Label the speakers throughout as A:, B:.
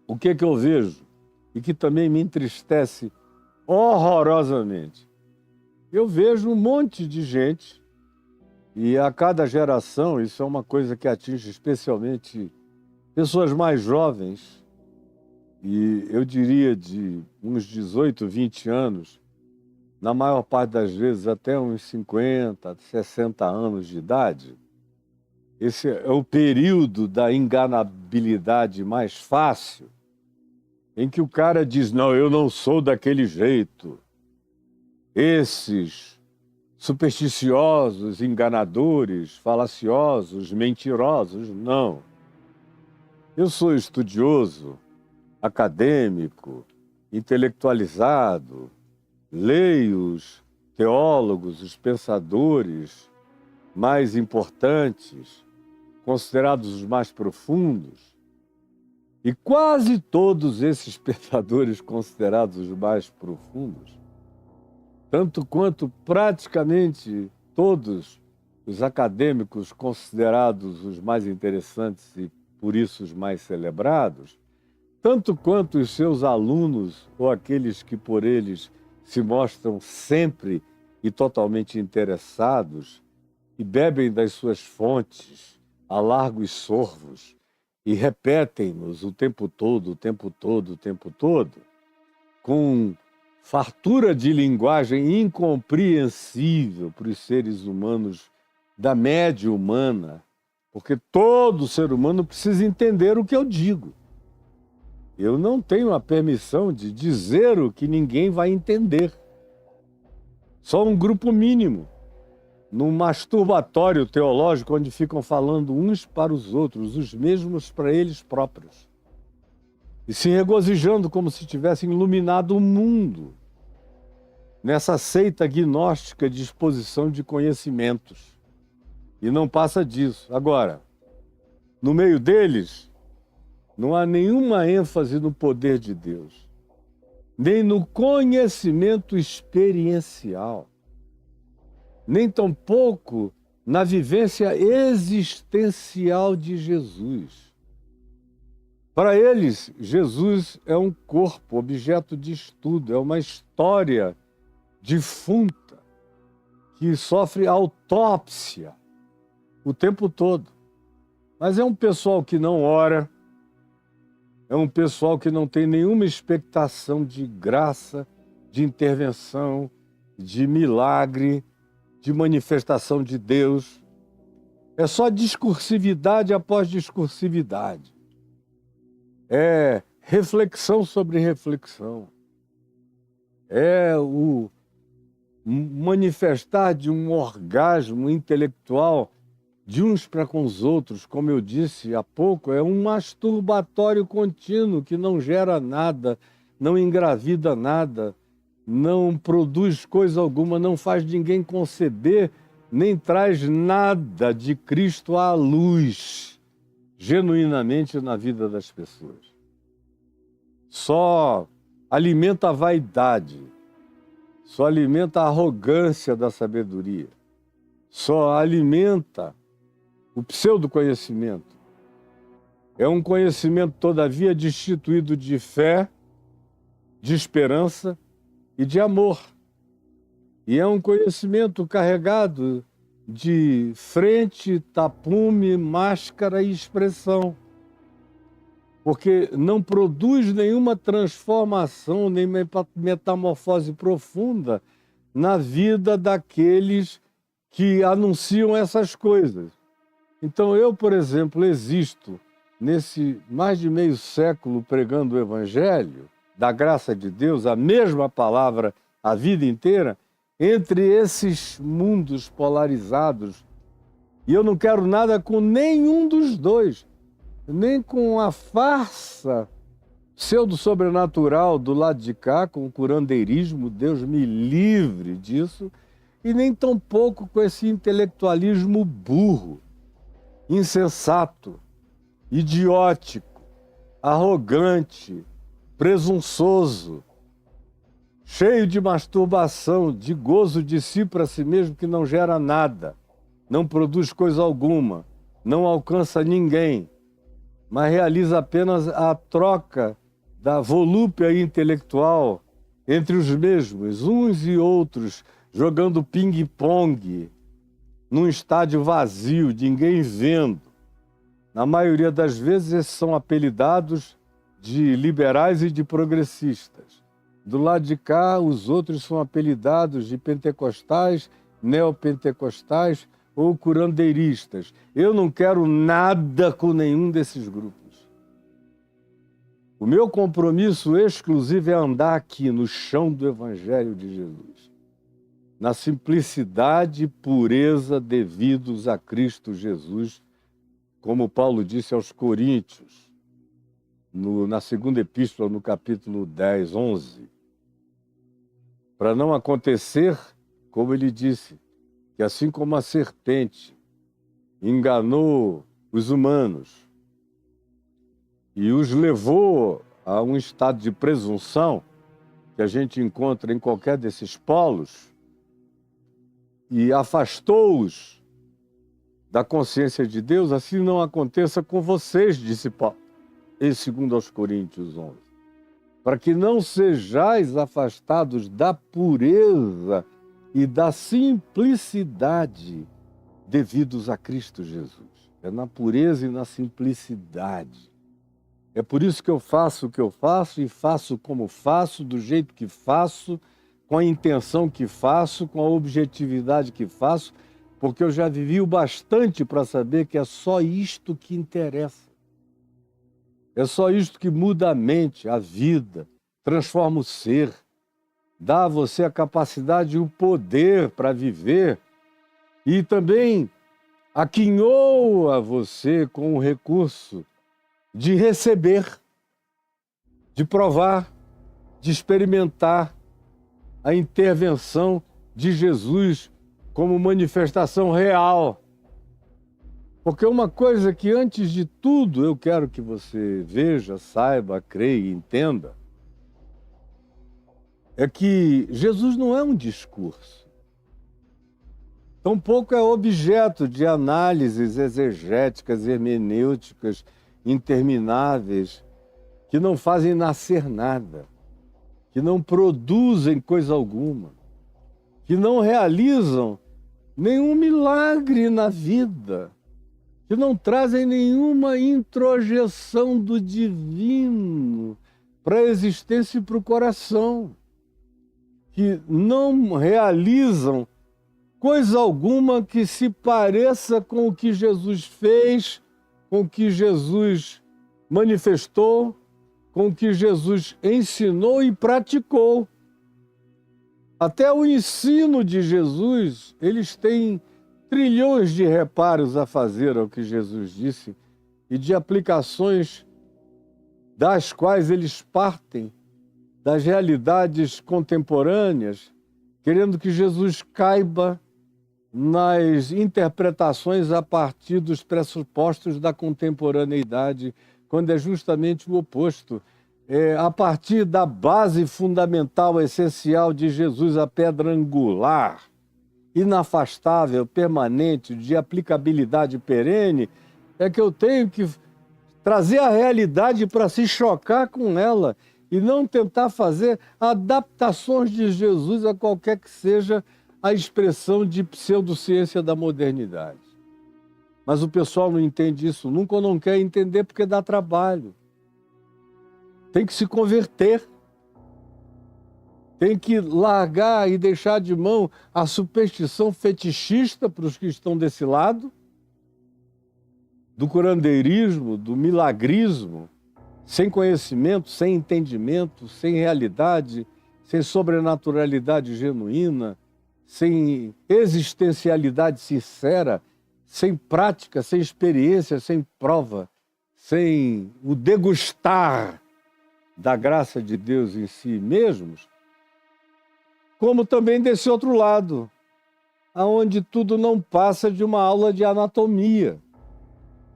A: o que eu vejo e que também me entristece horrorosamente? Eu vejo um monte de gente, e a cada geração, isso é uma coisa que atinge especialmente pessoas mais jovens, e eu diria de uns 18, 20 anos, na maior parte das vezes até uns 50, 60 anos de idade. Esse é o período da enganabilidade mais fácil, em que o cara diz, não, eu não sou daquele jeito. Esses supersticiosos, enganadores, falaciosos, mentirosos, não. Eu sou estudioso, acadêmico, intelectualizado, leio os teólogos, os pensadores mais importantes, considerados os mais profundos, e quase todos esses pensadores considerados os mais profundos, tanto quanto praticamente todos os acadêmicos considerados os mais interessantes e por isso os mais celebrados, tanto quanto os seus alunos ou aqueles que por eles se mostram sempre e totalmente interessados e bebem das suas fontes a largos sorvos e repetem-nos o tempo todo, o tempo todo, o tempo todo, com fartura de linguagem incompreensível para os seres humanos da média humana, porque todo ser humano precisa entender o que eu digo. Eu não tenho a permissão de dizer o que ninguém vai entender. Só um grupo mínimo, num masturbatório teológico onde ficam falando uns para os outros, os mesmos para eles próprios. E se regozijando como se tivessem iluminado o mundo nessa seita gnóstica de exposição de conhecimentos. E não passa disso. Agora, no meio deles, não há nenhuma ênfase no poder de Deus, nem no conhecimento experiencial, nem tampouco na vivência existencial de Jesus. Para eles, Jesus é um corpo, objeto de estudo, é uma história defunta que sofre autópsia o tempo todo. Mas é um pessoal que não ora, é um pessoal que não tem nenhuma expectação de graça, de intervenção, de milagre, de manifestação de Deus. É só discursividade após discursividade. É reflexão sobre reflexão. É o manifestar de um orgasmo intelectual de uns para com os outros, como eu disse há pouco, é um masturbatório contínuo que não gera nada, não engravida nada, não produz coisa alguma, não faz ninguém conceber, nem traz nada de Cristo à luz, genuinamente na vida das pessoas. Só alimenta a vaidade, só alimenta a arrogância da sabedoria, só alimenta o pseudo-conhecimento. É um conhecimento, todavia, destituído de fé, de esperança e de amor. E é um conhecimento carregado de frente, tapume, máscara e expressão. Porque não produz nenhuma transformação, nem metamorfose profunda na vida daqueles que anunciam essas coisas. Então eu, por exemplo, existo nesse mais de meio século pregando o Evangelho, da graça de Deus, a mesma palavra a vida inteira, entre esses mundos polarizados. E eu não quero nada com nenhum dos dois, nem com a farsa pseudo-sobrenatural do lado de cá, com o curandeirismo, Deus me livre disso, e nem tampouco com esse intelectualismo burro, insensato, idiótico, arrogante, presunçoso, cheio de masturbação, de gozo de si para si mesmo, que não gera nada, não produz coisa alguma, não alcança ninguém, mas realiza apenas a troca da volúpia intelectual entre os mesmos, uns e outros, jogando ping-pong num estádio vazio, de ninguém vendo. Na maioria das vezes, esses são apelidados de liberais e de progressistas. Do lado de cá, os outros são apelidados de pentecostais, neopentecostais ou curandeiristas. Eu não quero nada com nenhum desses grupos. O meu compromisso exclusivo é andar aqui no chão do Evangelho de Jesus, na simplicidade e pureza devidos a Cristo Jesus, como Paulo disse aos Coríntios, na segunda epístola, no capítulo 10, 11. Para não acontecer, como ele disse, que assim como a serpente enganou os humanos e os levou a um estado de presunção que a gente encontra em qualquer desses polos e afastou-os da consciência de Deus, assim não aconteça com vocês, disse Paulo, em 2 Coríntios 11. Para que não sejais afastados da pureza e da simplicidade devidos a Cristo Jesus. É na pureza e na simplicidade. É por isso que eu faço o que eu faço e faço como faço, do jeito que faço, com a intenção que faço, com a objetividade que faço, porque eu já vivi o bastante para saber que é só isto que interessa. É só isto que muda a mente, a vida, transforma o ser, dá a você a capacidade e o poder para viver e também aquinhoa você com o recurso de receber, de provar, de experimentar a intervenção de Jesus como manifestação real. Porque uma coisa que, antes de tudo, eu quero que você veja, saiba, creia e entenda, é que Jesus não é um discurso. Tampouco é objeto de análises exegéticas, hermenêuticas, intermináveis, que não fazem nascer nada, que não produzem coisa alguma, que não realizam nenhum milagre na vida, que não trazem nenhuma introjeção do divino para a existência e para o coração, que não realizam coisa alguma que se pareça com o que Jesus fez, com o que Jesus manifestou, com o que Jesus ensinou e praticou. Até o ensino de Jesus, eles têm trilhões de reparos a fazer ao que Jesus disse e de aplicações das quais eles partem das realidades contemporâneas, querendo que Jesus caiba nas interpretações a partir dos pressupostos da contemporaneidade, quando é justamente o oposto. A partir da base fundamental, essencial de Jesus, a pedra angular, inafastável, permanente, de aplicabilidade perene, é que eu tenho que trazer a realidade para se chocar com ela e não tentar fazer adaptações de Jesus a qualquer que seja a expressão de pseudociência da modernidade. Mas o pessoal não entende isso nunca ou não quer entender porque dá trabalho. Tem que se converter. Tem que largar e deixar de mão a superstição fetichista para os que estão desse lado, do curandeirismo, do milagrismo, sem conhecimento, sem entendimento, sem realidade, sem sobrenaturalidade genuína, sem existencialidade sincera, sem prática, sem experiência, sem prova, sem o degustar da graça de Deus em si mesmos, como também desse outro lado, aonde tudo não passa de uma aula de anatomia,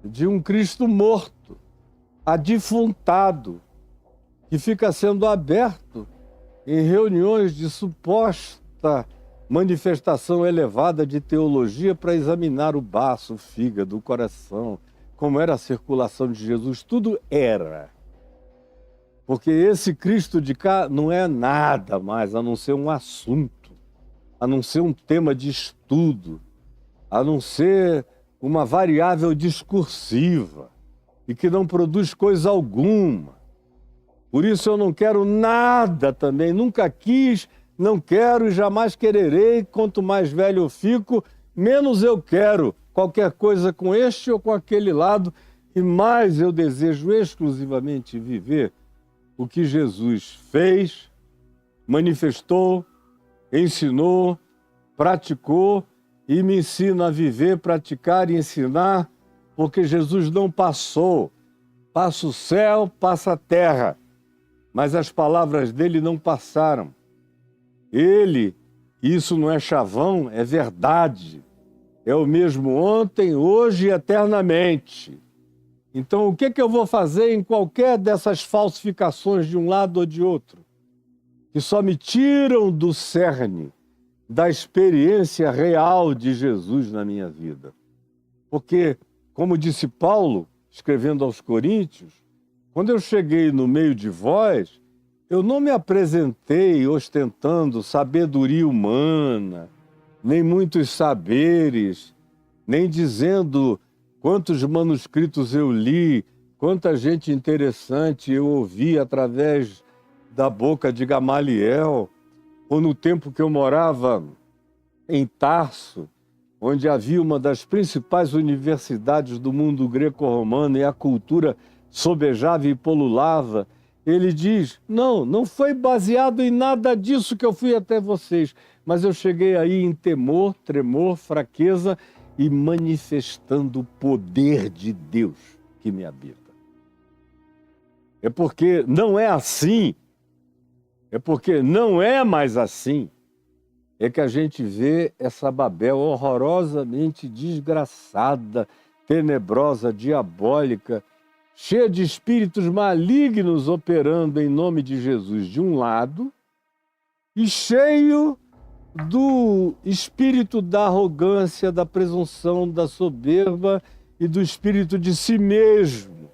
A: de um Cristo morto, adifuntado, que fica sendo aberto em reuniões de suposta manifestação elevada de teologia para examinar o baço, o fígado, o coração, como era a circulação de Jesus, tudo era. Porque esse Cristo de cá não é nada mais a não ser um assunto, a não ser um tema de estudo, a não ser uma variável discursiva e que não produz coisa alguma. Por isso eu não quero nada também, nunca quis, não quero e jamais quererei. Quanto mais velho eu fico, menos eu quero qualquer coisa com este ou com aquele lado, e mais eu desejo exclusivamente viver o que Jesus fez, manifestou, ensinou, praticou e me ensina a viver, praticar e ensinar, porque Jesus não passou. Passa o céu, passa a terra, mas as palavras dele não passaram. Ele, isso não é chavão, é verdade. É o mesmo ontem, hoje e eternamente. Então, o que eu vou fazer em qualquer dessas falsificações de um lado ou de outro, que só me tiram do cerne da experiência real de Jesus na minha vida? Porque, como disse Paulo, escrevendo aos Coríntios, quando eu cheguei no meio de vós, eu não me apresentei ostentando sabedoria humana, nem muitos saberes, nem dizendo quantos manuscritos eu li, quanta gente interessante eu ouvi através da boca de Gamaliel, ou no tempo que eu morava em Tarso, onde havia uma das principais universidades do mundo greco-romano e a cultura sobejava e polulava. Ele diz, não foi baseado em nada disso que eu fui até vocês, mas eu cheguei aí em temor, tremor, fraqueza e manifestando o poder de Deus que me habita. É porque não é assim, é porque não é mais assim, é que a gente vê essa Babel horrorosamente desgraçada, tenebrosa, diabólica, cheia de espíritos malignos operando em nome de Jesus de um lado, e cheio do espírito da arrogância, da presunção, da soberba e do espírito de si mesmo,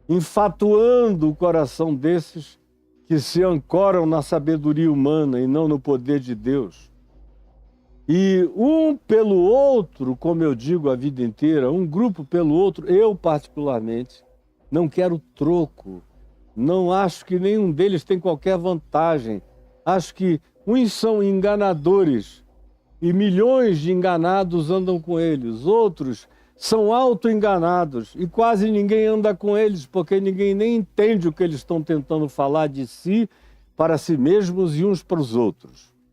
A: enfatuando o coração desses que se ancoram na sabedoria humana e não no poder de Deus. E um pelo outro, como eu digo a vida inteira, um grupo pelo outro, eu particularmente não quero troco, não acho que nenhum deles tem qualquer vantagem. Acho que uns são enganadores e milhões de enganados andam com eles. Outros são auto-enganados e quase ninguém anda com eles, porque ninguém nem entende o que eles estão tentando falar de si, para si mesmos e uns para os outros.